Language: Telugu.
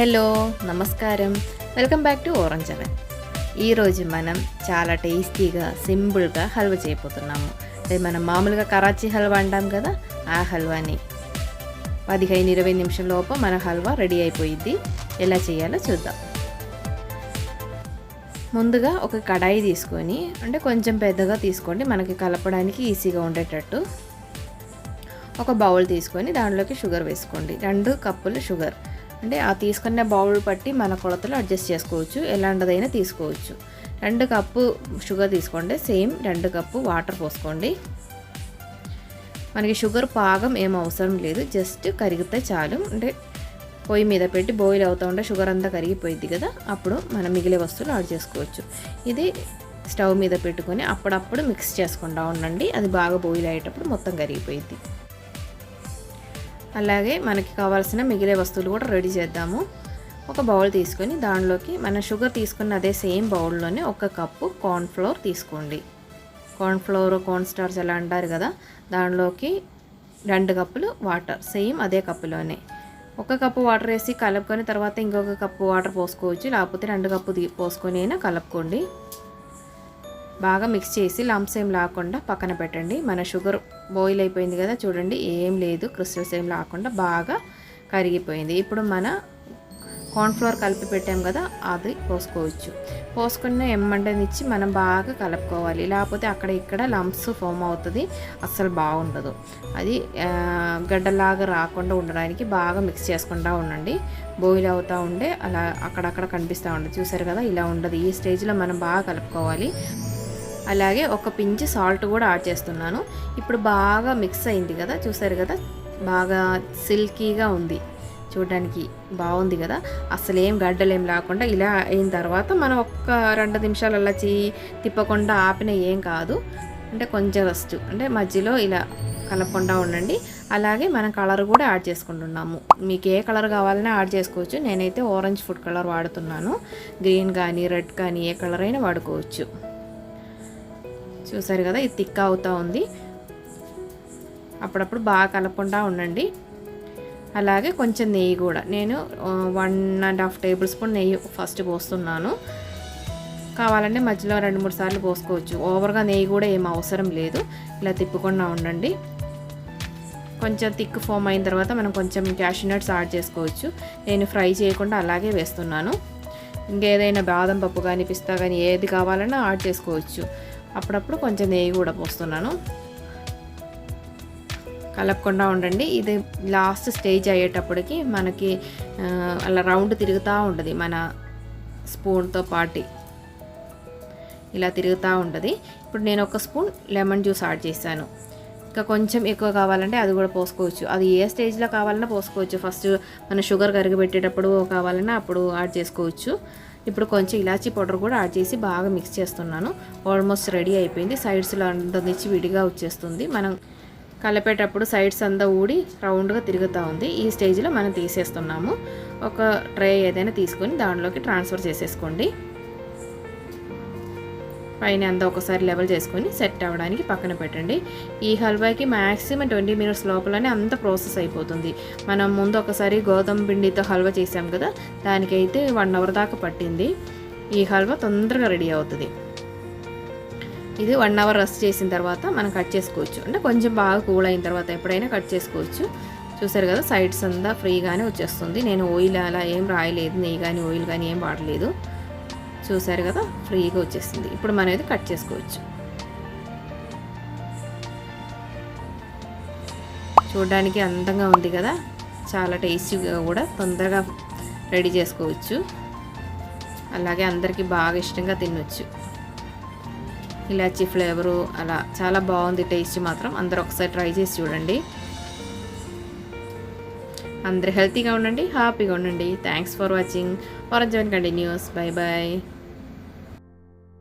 హలో నమస్కారం, welcome back to orange oven. ఈరోజు మనం చాలా టేస్టీగా సింపుల్గా హల్వా చేయబోతున్నాము. అంటే మనం మామూలుగా కరాచీ హల్వా అంటాం కదా, ఆ హల్వాని 15-20 నిమిషాల లోపు మన హల్వా రెడీ అయిపోయింది. ఎలా చేయాలో చూద్దాం. ముందుగా ఒక కడాయి తీసుకొని, అంటే కొంచెం పెద్దగా తీసుకోండి, మనకి కలపడానికి ఈజీగా ఉండేటట్టు. ఒక బౌల్ తీసుకొని దాంట్లోకి షుగర్ వేసుకోండి. 2 కప్పులు షుగర్, అంటే ఆ తీసుకునే బౌల్ బట్టి మన కొలతలు అడ్జస్ట్ చేసుకోవచ్చు, ఎలాంటిదైనా తీసుకోవచ్చు. 2 కప్పు షుగర్ తీసుకోండి. సేమ్ 2 కప్పు వాటర్ పోసుకోండి. మనకి షుగర్ పాగం ఏం అవసరం లేదు, జస్ట్ కరిగితే చాలు. అంటే పొయ్యి మీద పెట్టి బాయిల్ అవుతూ ఉంటే షుగర్ అంతా కరిగిపోయింది కదా, అప్పుడు మనం మిగిలే వస్తువులు యాడ్ చేసుకోవచ్చు. ఇది స్టవ్ మీద పెట్టుకొని అప్పుడప్పుడు మిక్స్ చేసుకుంటూ ఉండండి. అది బాగా బాయిల్ అయ్యేటప్పుడు మొత్తం కరిగిపోయింది. అలాగే మనకి కావాల్సిన మిగిలే వస్తువులు కూడా రెడీ చేద్దాము. ఒక బౌల్ తీసుకొని దానిలోకి మన షుగర్ తీసుకున్న అదే సేమ్ బౌల్లోనే 1 కప్పు కార్న్ఫ్లోర్ తీసుకోండి. కార్న్ఫ్లోర్, కార్న్ స్టార్చ్ అలా అంటారు కదా, దానిలోకి 2 కప్పులు వాటర్, సేమ్ అదే కప్పులోనే. 1 కప్పు వాటర్ వేసి కలుపుకొని తర్వాత ఇంకొక కప్పు వాటర్ పోసుకోవచ్చు, లేకపోతే 2 కప్పు పోసుకొని అయినా కలుపుకోండి. బాగా మిక్స్ చేసి లంప్స్ ఏం లేకుండా పక్కన పెట్టండి. మన షుగర్ బాయిల్ అయిపోయింది కదా, చూడండి ఏం లేదు, క్రిస్టల్స్ ఏం లేకుండా బాగా కరిగిపోయింది. ఇప్పుడు మన కార్న్ఫ్లోర్ కలిపి పెట్టాం కదా, అది పోసుకోవచ్చు. పోసుకున్న ఎమ్మంటనిచ్చి మనం బాగా కలుపుకోవాలి, లేకపోతే అక్కడ ఇక్కడ లంప్స్ ఫామ్ అవుతుంది, అస్సలు బాగుండదు. అది గడ్డలాగా రాకుండా ఉండడానికి బాగా మిక్స్ చేసుకుంటూ ఉండండి. బాయిల్ అవుతూ ఉండే అలా అక్కడక్కడ కనిపిస్తూ ఉంటుంది, చూసారు కదా, ఇలా ఉండదు. ఈ స్టేజ్లో మనం బాగా కలుపుకోవాలి. అలాగే ఒక పించ్ సాల్ట్ కూడా యాడ్ చేస్తున్నాను. ఇప్పుడు బాగా మిక్స్ అయింది కదా, చూసారు కదా, బాగా సిల్కీగా ఉంది, చూడడానికి బాగుంది కదా, అసలు ఏం గడ్డలు ఏం లేకుండా. ఇలా అయిన తర్వాత మనం 1-2 నిమిషాలు అలా తిప్పకుండా ఆపిన ఏం కాదు, అంటే కొంచెం రెస్ట్, అంటే మధ్యలో ఇలా కలపకుండా ఉండండి. అలాగే మనం కలర్ కూడా యాడ్ చేసుకుంటున్నాము. మీకు ఏ కలర్ కావాలన్నా యాడ్ చేసుకోవచ్చు. నేనైతే ఆరెంజ్ ఫుడ్ కలర్ వాడుతున్నాను. గ్రీన్ కానీ రెడ్ కానీ ఏ కలర్ అయినా వాడుకోవచ్చు. చూసారు కదా, ఇది థిక్ అవుతూ ఉంది. అప్పుడప్పుడు బాగా కలపకుండా ఉండండి. అలాగే కొంచెం నెయ్యి కూడా, నేను 1.5 టేబుల్ స్పూన్ నెయ్యి ఫస్ట్ పోస్తున్నాను. కావాలంటే మధ్యలో 2-3 సార్లు పోసుకోవచ్చు. ఓవర్గా నెయ్యి కూడా ఏం అవసరం లేదు. ఇలా తిప్పకుండా ఉండండి. కొంచెం థిక్ ఫామ్ అయిన తర్వాత మనం కొంచెం క్యాషూ నట్స్ యాడ్ చేసుకోవచ్చు. నేను ఫ్రై చేయకుండా అలాగే వేస్తున్నాను. ఇంకేదైనా బాదం పప్పు కానీ పిస్తా కానీ ఏది కావాలన్నా యాడ్ చేసుకోవచ్చు. అప్పుడప్పుడు కొంచెం నెయ్యి కూడా పోస్తున్నాను. కలపకుండా ఉండండి. ఇది లాస్ట్ స్టేజ్ అయ్యేటప్పటికి మనకి అలా రౌండ్ తిరుగుతూ ఉంటుంది, మన స్పూన్తో పాటు ఇలా తిరుగుతూ ఉంటుంది. ఇప్పుడు నేను 1 స్పూన్ లెమన్ జ్యూస్ యాడ్ చేశాను. ఇంకా కొంచెం ఎక్కువ కావాలంటే అది కూడా పోసుకోవచ్చు. అది ఏ స్టేజ్లో కావాలన్నా పోసుకోవచ్చు. ఫస్ట్ మన షుగర్ కరిగిపెట్టేటప్పుడు కావాలన్నా అప్పుడు యాడ్ చేసుకోవచ్చు. ఇప్పుడు కొంచెం ఇలాచీ పౌడర్ కూడా యాడ్ చేసి బాగా మిక్స్ చేస్తున్నాను. ఆల్మోస్ట్ రెడీ అయిపోయింది. సైడ్స్లో అందించి విడిగా వచ్చేస్తుంది. మనం కలిపేటప్పుడు సైడ్స్ అంతా ఊడి రౌండ్గా తిరుగుతూ ఉంది. ఈ స్టేజ్లో మనం తీసేస్తున్నాము. ఒక ట్రే ఏదైనా తీసుకొని దాంట్లోకి ట్రాన్స్ఫర్ చేసేసుకోండి. పైన అంతా ఒకసారి లెవెల్ చేసుకొని సెట్ అవ్వడానికి పక్కన పెట్టండి. ఈ హల్వాకి మ్యాక్సిమం 20 మినిట్స్ లోపలనే అంత ప్రాసెస్ అయిపోతుంది. మనం ముందు ఒకసారి గోధుమ పిండితో హల్వా చేసాం కదా, దానికైతే 1 అవర్ దాకా పట్టింది. ఈ హల్వా తొందరగా రెడీ అవుతుంది. ఇది 1 అవర్ రెస్ట్ చేసిన తర్వాత మనం కట్ చేసుకోవచ్చు. అంటే కొంచెం బాగా కూల్ అయిన తర్వాత ఎప్పుడైనా కట్ చేసుకోవచ్చు. చూసారు కదా, సైడ్స్ అంతా ఫ్రీగానే వచ్చేస్తుంది. నేను ఆయిల్ అలా ఏం రాయలేదు, నెయ్యి కానీ ఆయిల్ కానీ ఏం వాడలేదు. చూసారు కదా, ఫ్రీగా వచ్చేసింది. ఇప్పుడు మనం ఇది కట్ చేసుకోవచ్చు. చూడడానికి అందంగా ఉంది కదా, చాలా టేస్టీగా కూడా తొందరగా రెడీ చేసుకోవచ్చు. అలాగే అందరికీ బాగా ఇష్టంగా తినొచ్చు. ఇలాచీ ఫ్లేవరు అలా చాలా బాగుంది. టేస్ట్ మాత్రం అందరూ ఒకసారి ట్రై చేసి చూడండి. అందరూ హెల్తీగా ఉండండి, హ్యాపీగా ఉండండి. Thanks for watching. Orange oven continues. Bye bye.